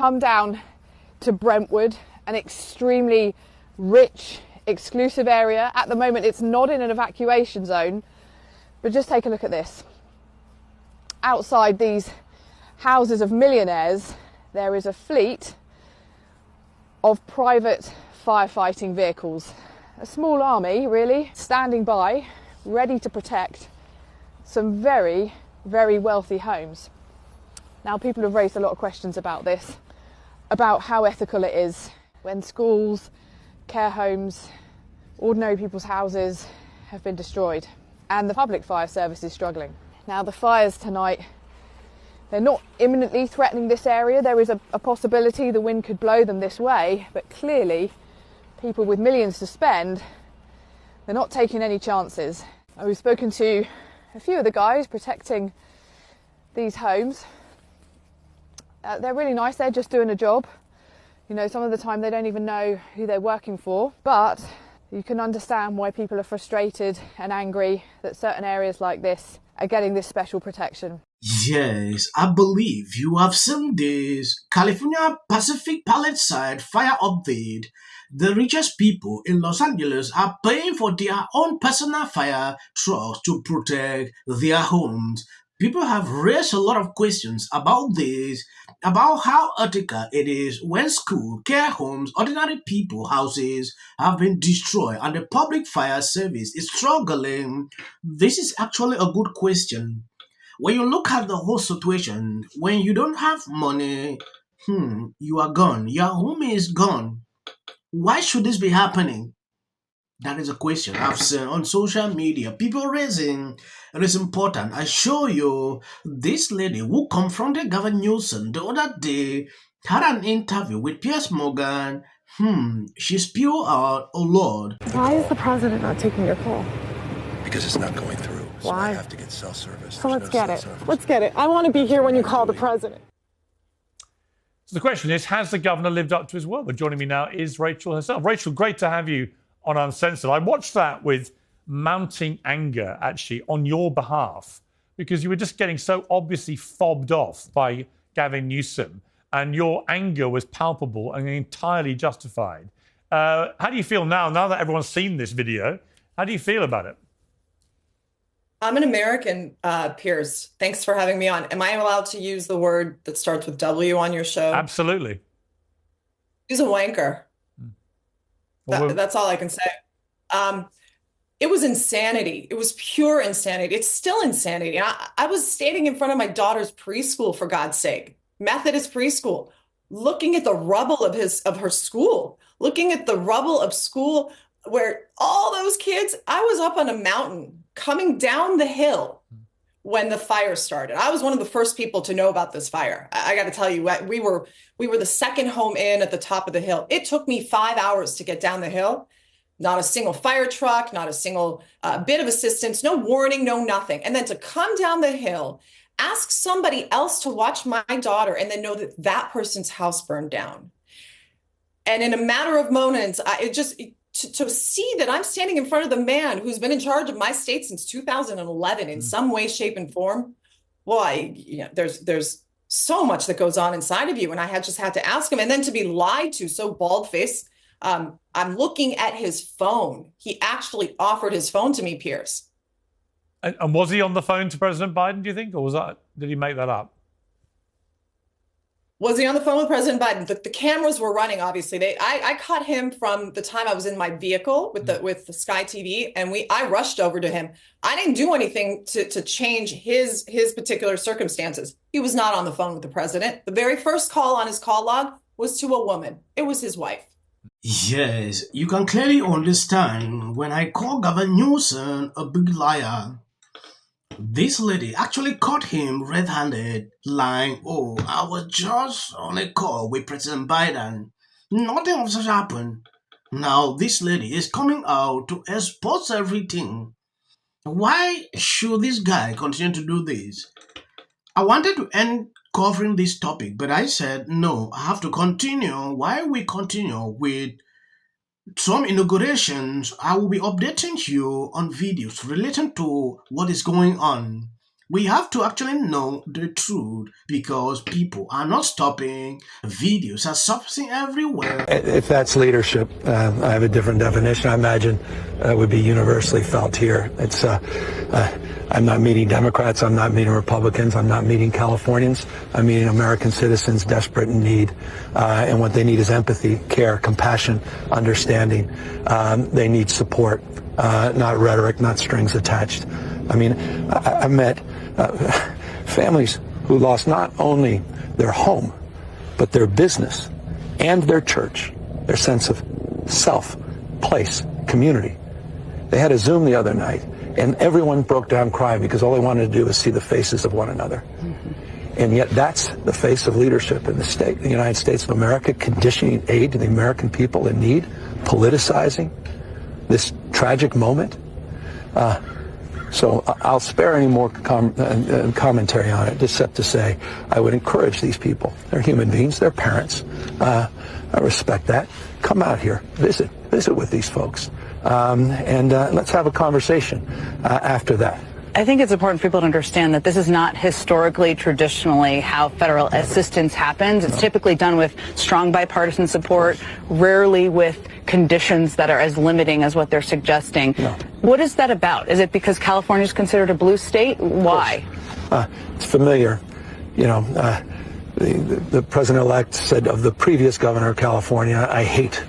come down to Brentwood, an extremely rich, exclusive area. At the moment, it's not in an evacuation zone, but just take a look at this. Outside these houses of millionaires, there is a fleet of private firefighting vehicles. A small army, really, standing by, ready to protect some very, very wealthy homes. Now, people have raised a lot of questions about this, about how ethical it is when schools, care homes, ordinary people's houses have been destroyed and the public fire service is struggling. Now, the fires tonight, they're not imminently threatening this area. There is a possibility the wind could blow them this way, but clearly people with millions to spend, they're not taking any chances. We've spoken to a few of the guys protecting these homes. They're really nice, they're just doing a job. You know, some of the time they don't even know who they're working for, but you can understand why people are frustrated and angry that certain areas like this are getting this special protection. Yes, I believe you have seen this California Pacific Palisades fire update. The richest people in Los Angeles are paying for their own personal fire trucks to protect their homes. People have raised a lot of questions about this, about how ethical it is when school, care homes, ordinary people houses have been destroyed and the public fire service is struggling. This is actually a good question. When you look at the whole situation, when you don't have money, you are gone. Your home is gone. Why should this be happening? That is a question I've seen on social media. People raising it is important. I show you this lady who confronted Gavin Newsom the other day had an interview with Piers Morgan. She spewed out, "Oh Lord." Why is the president not taking your call? Because it's not going through. So Why? I have to get cell service. So let's get it. Let's get it. I want to be here when you call the president. So the question is, has the governor lived up to his word? But joining me now is Rachel herself. Rachel, great to have you on Uncensored. I watched that with mounting anger, actually, on your behalf, because you were just getting so obviously fobbed off by Gavin Newsom, and your anger was palpable and entirely justified. How do you feel now that everyone's seen this video? How do you feel about it? I'm an American, Piers. Thanks for having me on. Am I allowed to use the word that starts with W on your show? Absolutely. He's a wanker. That's all I can say. It was insanity. It was pure insanity. It's still insanity. I was standing in front of my daughter's preschool, for God's sake, Methodist preschool, looking at the rubble of her school, looking at the rubble of school where all those kids, I was up on a mountain coming down the hill when the fire started. I was one of the first people to know about this fire. I got to tell you, we were the second home in at the top of the hill. It took me 5 hours to get down the hill. Not a single fire truck, not a single bit of assistance, no warning, no nothing. And then to come down the hill, ask somebody else to watch my daughter, and then know that that person's house burned down. And in a matter of moments, to see that I'm standing in front of the man who's been in charge of my state since 2011 in some way, shape, and form. Well, there's so much that goes on inside of you, and I just had to ask him. And then to be lied to so bald-faced, I'm looking at his phone. He actually offered his phone to me, Piers. And was he on the phone to President Biden, do you think, or did he make that up? Was he on the phone with President Biden? The cameras were running, obviously. I caught him from the time I was in my vehicle with the Sky TV, and I rushed over to him. I didn't do anything to change his particular circumstances. He was not on the phone with the president. The very first call on his call log was to a woman. It was his wife. Yes, you can clearly understand when I call Gavin Newsom a big liar. This lady actually caught him red-handed, lying, "Oh, I was just on a call with President Biden. Nothing of such happened." Now this lady is coming out to expose everything. Why should this guy continue to do this? I wanted to end covering this topic, but I said, no, I have to continue. While we continue with some inaugurations, I will be updating you on videos relating to what is going on. We have to actually know the truth because people are not stopping. Videos are surfacing everywhere. If that's leadership, I have a different definition. I imagine it would be universally felt here. It's I'm not meeting Democrats. I'm not meeting Republicans. I'm not meeting Californians. I'm meeting American citizens desperate in need. And what they need is empathy, care, compassion, understanding. They need support, not rhetoric, not strings attached. I mean, I met families who lost not only their home, but their business and their church, their sense of self, place, community. They had a Zoom the other night, and everyone broke down crying because all they wanted to do was see the faces of one another. And yet that's the face of leadership in the United States of America, conditioning aid to the American people in need, politicizing this tragic moment. So I'll spare any more commentary on it, except to say I would encourage these people. They're human beings. They're parents. I respect that. Come out here. Visit with these folks. And let's have a conversation after that. I think it's important for people to understand that this is not historically, traditionally how federal assistance happens. It's typically done with strong bipartisan support, rarely with conditions that are as limiting as what they're suggesting. No. What is that about? Is it because California is considered a blue state? Why? It's familiar. You know, the president-elect said of the previous governor of California, I hate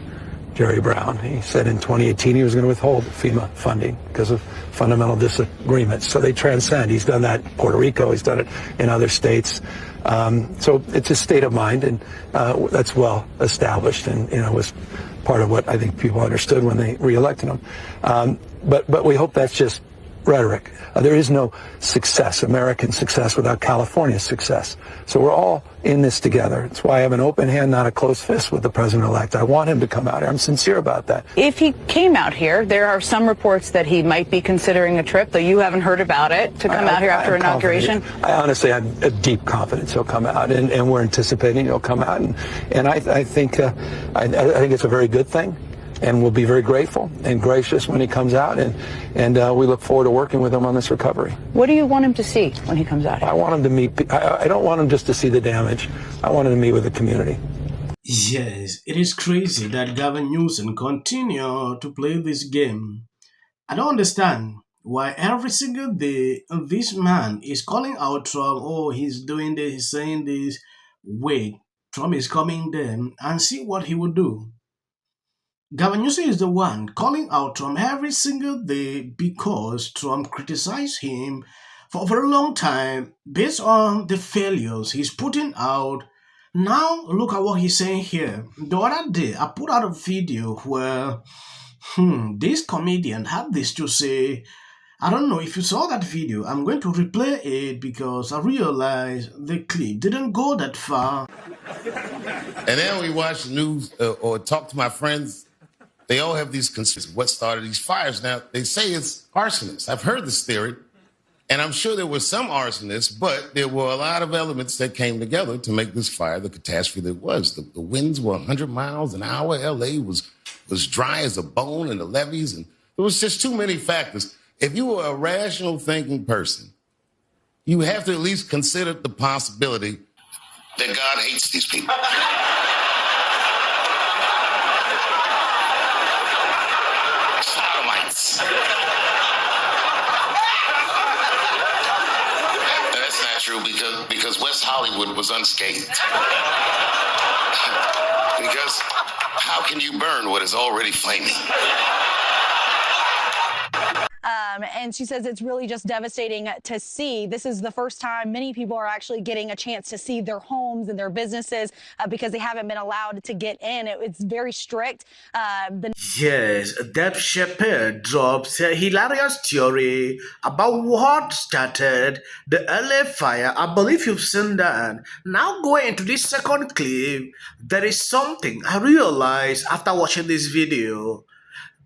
Jerry Brown. He said in 2018 he was going to withhold FEMA funding because of fundamental disagreements. So they transcend. He's done that in Puerto Rico. He's done it in other states. So it's a state of mind, and that's well established, and was part of what I think people understood when they reelected him. But we hope that's just rhetoric. There is no success, American success, without California success. So we're all in this together. It's why I have an open hand, not a closed fist with the president-elect. I want him to come out here. I'm sincere about that. If he came out here, there are some reports that he might be considering a trip, though you haven't heard about it, to come out here after inauguration. I honestly have a deep confidence he'll come out, and we're anticipating he'll come out. And I think it's a very good thing. And we'll be very grateful and gracious when he comes out, and we look forward to working with him on this recovery. What do you want him to see when he comes out here? I want him to meet. I don't want him just to see the damage. I want him to meet with the community. Yes, it is crazy that Gavin Newsom continue to play this game. I don't understand why every single day this man is calling out Trump. Oh, he's doing this, he's saying this. Wait, Trump is coming there, and see what he will do. Gavin Newsom is the one calling out Trump every single day because Trump criticized him for a very long time based on the failures he's putting out. Now look at what he's saying here. The other day I put out a video where this comedian had this to say. I don't know if you saw that video. I'm going to replay it because I realized the clip didn't go that far. And then we watch the news or talk to my friends. They all have these concerns. What started these fires? Now, they say it's arsonists. I've heard this theory, and I'm sure there were some arsonists, but there were a lot of elements that came together to make this fire the catastrophe that it was. The winds were 100 miles an hour. L.A. was dry as a bone, and the levees, and there was just too many factors. If you were a rational thinking person, you have to at least consider the possibility that God hates these people. That's not true because West Hollywood was unscathed. Because how can you burn what is already flaming? And she says it's really just devastating to see. This is the first time many people are actually getting a chance to see their homes and their businesses because they haven't been allowed to get in. It's very strict. Yes, Deb Chappelle drops a hilarious theory about what started the LA fire. I believe you've seen that. Now going into this second clip, there is something I realized after watching this video.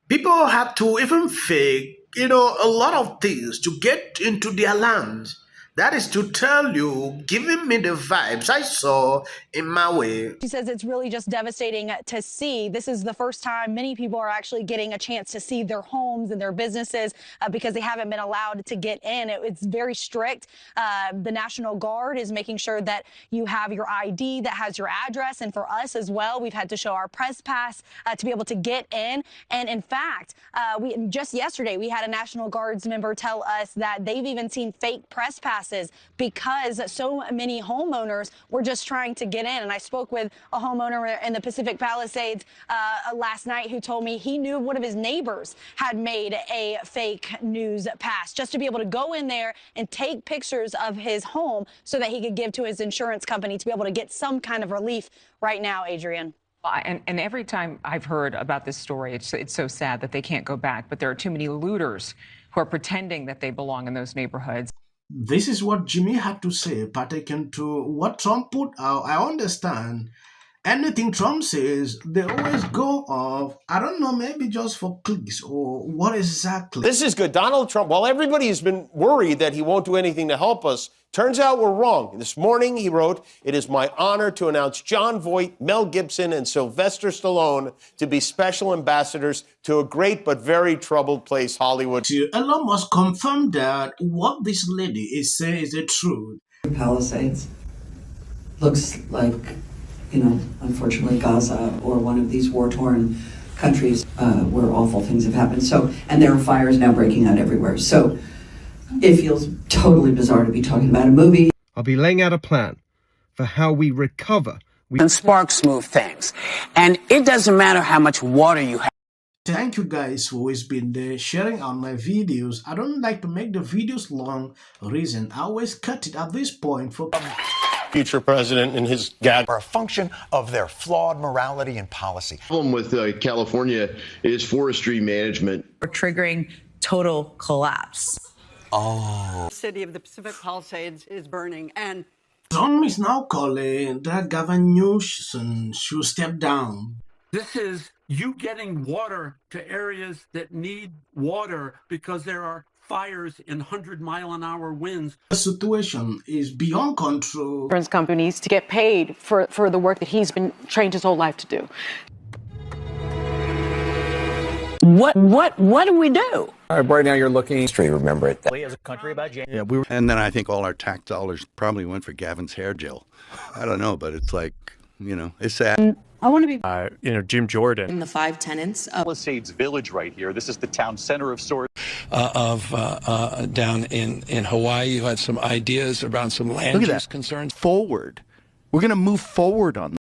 People have to even fake, a lot of things to get into their land. That is to tell you, giving me the vibes I saw in my way. She says it's really just devastating to see. This is the first time many people are actually getting a chance to see their homes and their businesses because they haven't been allowed to get in. It's very strict. The National Guard is making sure that you have your ID that has your address. And for us as well, we've had to show our press pass to be able to get in. And in fact, just yesterday, we had a National Guards member tell us that they've even seen fake press passes because so many homeowners were just trying to get in. And I spoke with a homeowner in the Pacific Palisades last night who told me he knew one of his neighbors had made a fake news pass just to be able to go in there and take pictures of his home so that he could give to his insurance company to be able to get some kind of relief right now, Adrian. And every time I've heard about this story, it's so sad that they can't go back. But there are too many looters who are pretending that they belong in those neighborhoods. This is what Jimmy had to say, pertaining to what Trump put out. I understand. Anything Trump says, they always go off, I don't know, maybe just for clicks or what exactly. This is good. Donald Trump, while everybody has been worried that he won't do anything to help us, turns out we're wrong. This morning he wrote, "It is my honor to announce Jon Voight, Mel Gibson, and Sylvester Stallone to be special ambassadors to a great but very troubled place, Hollywood." Elon Musk confirmed that what this lady is saying is the truth. Palisades looks like, unfortunately Gaza or one of these war-torn countries where awful things have happened. So, and there are fires now breaking out everywhere. So it feels totally bizarre to be talking about a movie. I'll be laying out a plan for how we recover. And sparks move things. And it doesn't matter how much water you have. Thank you guys who always been there sharing on my videos. I don't like to make the videos long. Reason I always cut it at this point for future president and his gag are a function of their flawed morality and policy. The problem with California is forestry management. We're triggering total collapse. The city of the Pacific Palisades is burning, and Trump is now calling that Gavin Newsom should step down. This is you getting water to areas that need water because there are fires in 100-mile-an-hour winds. The situation is beyond control. Insurance companies to get paid for the work that he's been trained his whole life to do. What do we do? All right, right now you're looking history, remember it. as a country about January. And then I think all our tax dollars probably went for Gavin's hair gel. I don't know, but it's like, it's sad. I want to be, Jim Jordan. in the 5 tenants of Palisades Village right here. This is the town center of sorts. Down in Hawaii, you had some ideas around some land use concerns. Forward. We're going to move forward on